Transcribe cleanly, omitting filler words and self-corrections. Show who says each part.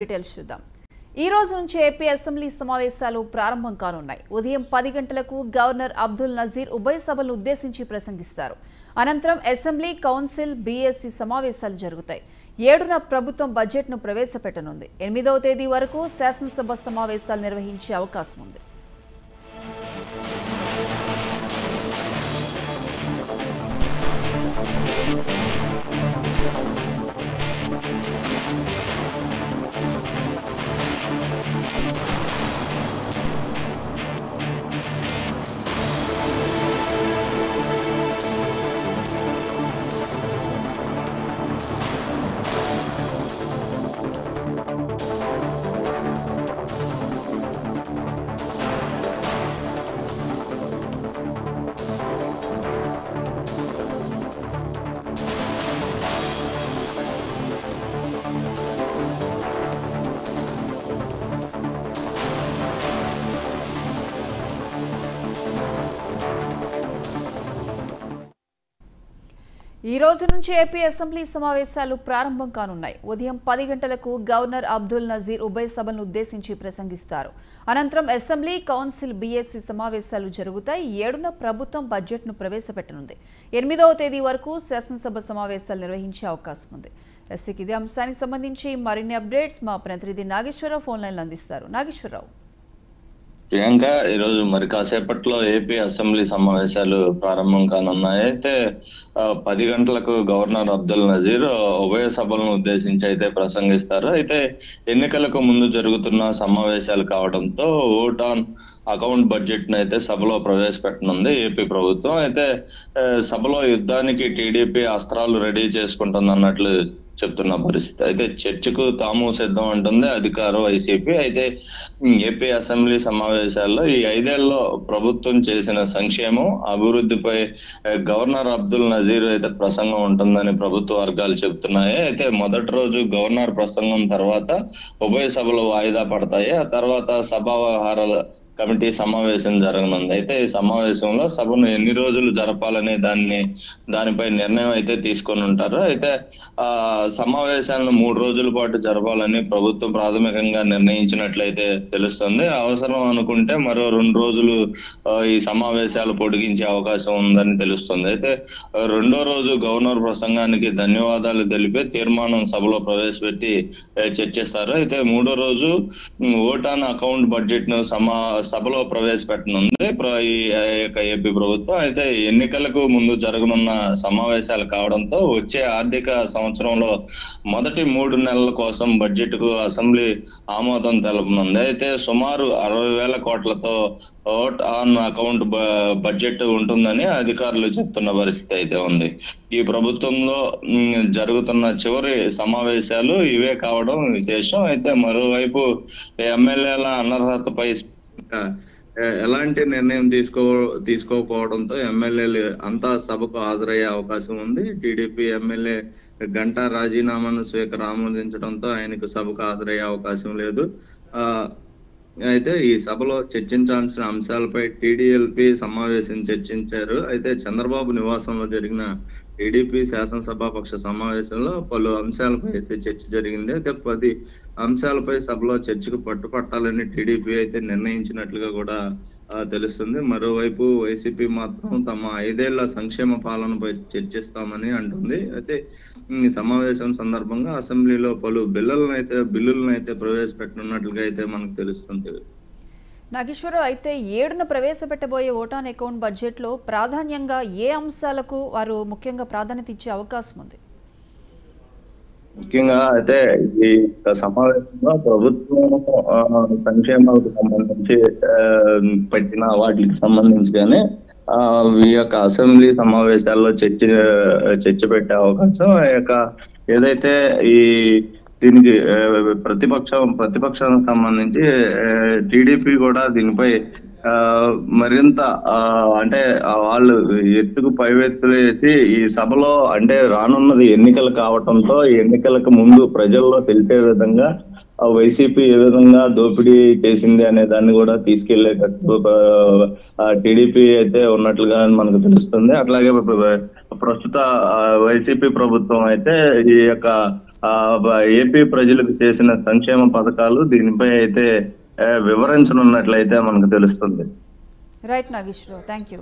Speaker 1: Details చూద్దాం. ఈ రోజు నుంచి ఏపీ అసెంబ్లీ సమావేశాలు ప్రారంభం కానున్నాయి. ఉదయం 10 గంటలకు గవర్నర్ అబ్దుల్ నజీర్ ఉభయ సభలను ఉద్దేశించి ప్రసంగిస్తారు. అనంతరం అసెంబ్లీ, కౌన్సిల్, బీఎస్సీ సమావేశాలు జరుగుతాయి. 7న ప్రభుత్వం బడ్జెట్ను ప్రవేశపెట్టనుంది. 8వ తేదీ వరకు శాసనసభ సమావేశాలు నిర్వహించే అవకాశం ఉంది. ఈ రోజు నుంచి ఏపీ అసెంబ్లీ సమావేశాలు ప్రారంభం కానున్నాయి. ఉదయం 10 గంటలకు గవర్నర్ అబ్దుల్ నజీర్ ఉభయ సభలను ఉద్దేశించి ప్రసంగిస్తారు. అనంతరం అసెంబ్లీ, కౌన్సిల్, బీఎస్సీ సమావేశాలు జరుగుతాయి. 7న ప్రభుత్వం బడ్జెట్ను ప్రవేశపెట్టనుంది. 8వ తేదీ వరకు శాసనసభ సమావేశాలు నిర్వహించే అవకాశం ఉంది. ఎస్సీకి ఇదే అంశానికి సంబంధించి మరిన్ని అప్డేట్స్ మా ప్రతినిధి నాగేశ్వరరావు ఫోన్ లైన్లో అందిస్తారు. నాగేశ్వరరావు.
Speaker 2: ప్రియాంక, ఈరోజు మరి కాసేపట్లో ఏపీ అసెంబ్లీ సమావేశాలు ప్రారంభం కానున్నాయి. అయితే 10 గంటలకు గవర్నర్ అబ్దుల్ నజీర్ ఉభయ సభలను ఉద్దేశించి అయితే ప్రసంగిస్తారు. అయితే ఎన్నికలకు ముందు జరుగుతున్న సమావేశాలు కావడంతో ఓట్ ఆన్ అకౌంట్ బడ్జెట్ ను అయితే సభలో ప్రవేశపెట్టనుంది ఏపీ ప్రభుత్వం. అయితే సభలో యుద్ధానికి టీడీపీ అస్త్రాలు రెడీ చేసుకుంటుంది అన్నట్లు చెప్తున్న పరిస్థితి. అయితే చర్చకు తాము సిద్ధం అంటుంది అధికారం వైసీపీ. అయితే ఏపీ అసెంబ్లీ సమావేశాల్లో ఈ 5 ఏళ్లలో ప్రభుత్వం చేసిన సంక్షేమం, అభివృద్ధిపై గవర్నర్ అబ్దుల్ నజీర్ అయితే ప్రసంగం ఉంటుందని ప్రభుత్వ వర్గాలు చెబుతున్నాయి. అయితే మొదటి రోజు గవర్నర్ ప్రసంగం తర్వాత ఉభయ సభలు వాయిదా పడతాయి. ఆ తర్వాత సభా వ్యవహారాల కమిటీ సమావేశం జరగనుంది. అయితే ఈ సమావేశంలో సభను ఎన్ని రోజులు జరపాలనే దానిపై నిర్ణయం అయితే తీసుకొని ఉంటారు. అయితే సమావేశాలను 3 రోజుల పాటు జరపాలని ప్రభుత్వం ప్రాథమికంగా నిర్ణయించినట్లయితే తెలుస్తుంది. అవసరం అనుకుంటే మరో 2 రోజులు ఈ సమావేశాలు పొడిగించే అవకాశం ఉందని తెలుస్తుంది. అయితే 2వ రోజు గవర్నర్ ప్రసంగానికి ధన్యవాదాలు తెలిపే తీర్మానం సభలో ప్రవేశపెట్టి చర్చిస్తారు. అయితే 3వ రోజు ఓట్ ఆన్ అకౌంట్ బడ్జెట్ ను సభలో ప్రవేశపెట్టనుంది ఏపీ ప్రభుత్వం. అయితే ఎన్నికలకు ముందు జరగనున్న సమావేశాలు కావడంతో వచ్చే ఆర్థిక సంవత్సరంలో మొదటి 3 నెలల కోసం బడ్జెట్ కు అసెంబ్లీ ఆమోదం తెలపనుంది. అయితే సుమారు 60,000 కోట్లతో ఓట్ ఆన్ అకౌంట్ బడ్జెట్ ఉంటుందని అధికారులు చెప్తున్న పరిస్థితి అయితే ఉంది. ఈ ప్రభుత్వంలో జరుగుతున్న చివరి సమావేశాలు ఇవే కావడం విశేషం. అయితే మరోవైపు ఎమ్మెల్యేల అనర్హతపై ఎలాంటి నిర్ణయం తీసుకోకపోవడంతో ఎమ్మెల్యేలు అంతా సభకు హాజరయ్యే అవకాశం ఉంది. టీడీపీ ఎమ్మెల్యే గంటా రాజీనామాను స్పీకర్ ఆమోదించడంతో ఆయనకు సభకు హాజరయ్యే అవకాశం లేదు. అయితే ఈ సభలో చర్చించాల్సిన అంశాలపై టీడీఎల్పీ సమావేశం చర్చించారు. అయితే చంద్రబాబు నివాసంలో జరిగిన టీడీపీ శాసనసభాపక్ష సమావేశంలో పలు అంశాలపై అయితే చర్చ జరిగింది. అయితే 10 అంశాలపై సభలో చర్చకు పట్టుపట్టాలని టీడీపీ అయితే నిర్ణయించినట్లుగా కూడా తెలుస్తుంది. మరోవైపు వైసీపీ మాత్రం తమ 5 ఏళ్ల సంక్షేమ పాలనపై చర్చిస్తామని అంటుంది. అయితే ఈ సమావేశం సందర్భంగా అసెంబ్లీలో పలు బిల్లులను అయితే ప్రవేశపెట్టనున్నట్లుగా అయితే మనకు తెలుస్తుంది.
Speaker 1: నాగేశ్వరరావు, అయితే 7న ప్రవేశపెట్టబోయే ఓట్ ఆన్ అకౌంట్ బడ్జెట్ లో ప్రాధాన్యంగా ఏ అంశాలకు వారు ముఖ్యంగా ప్రాధాన్యత ఇచ్చే అవకాశం ఉంది?
Speaker 2: ముఖ్యంగా అయితే ఈ సమావేశంలో ప్రభుత్వం సంక్షేమాలకు సంబంధించి పెట్టిన వాటికి సంబంధించి కానీ ఈ యొక్క అసెంబ్లీ సమావేశాల్లో చర్చ పెట్టే అవకాశం, ఏదైతే ఈ దీనికి ప్రతిపక్షానికి సంబంధించి టీడీపీ కూడా దీనిపై మరింత అంటే వాళ్ళు ఎత్తుకు పైవెత్తులు వేసి ఈ సభలో అంటే రానున్నది ఎన్నికలు కావటంతో ఎన్నికలకు ముందు ప్రజల్లో తెలిసే విధంగా వైసీపీ ఏ విధంగా దోపిడీ చేసింది అనే దాన్ని కూడా తీసుకెళ్లేటట్టు టీడీపీ అయితే ఉన్నట్లుగా మనకు తెలుస్తుంది. అట్లాగే ప్రస్తుత వైసీపీ ప్రభుత్వం అయితే ఈ యొక్క ఏపీ ప్రజలకు చేసిన సంక్షేమ పథకాలు దీనిపై అయితే వివరించనున్నట్లయితే మనకు తెలుస్తుంది.
Speaker 1: Right Nageswararao, thank you.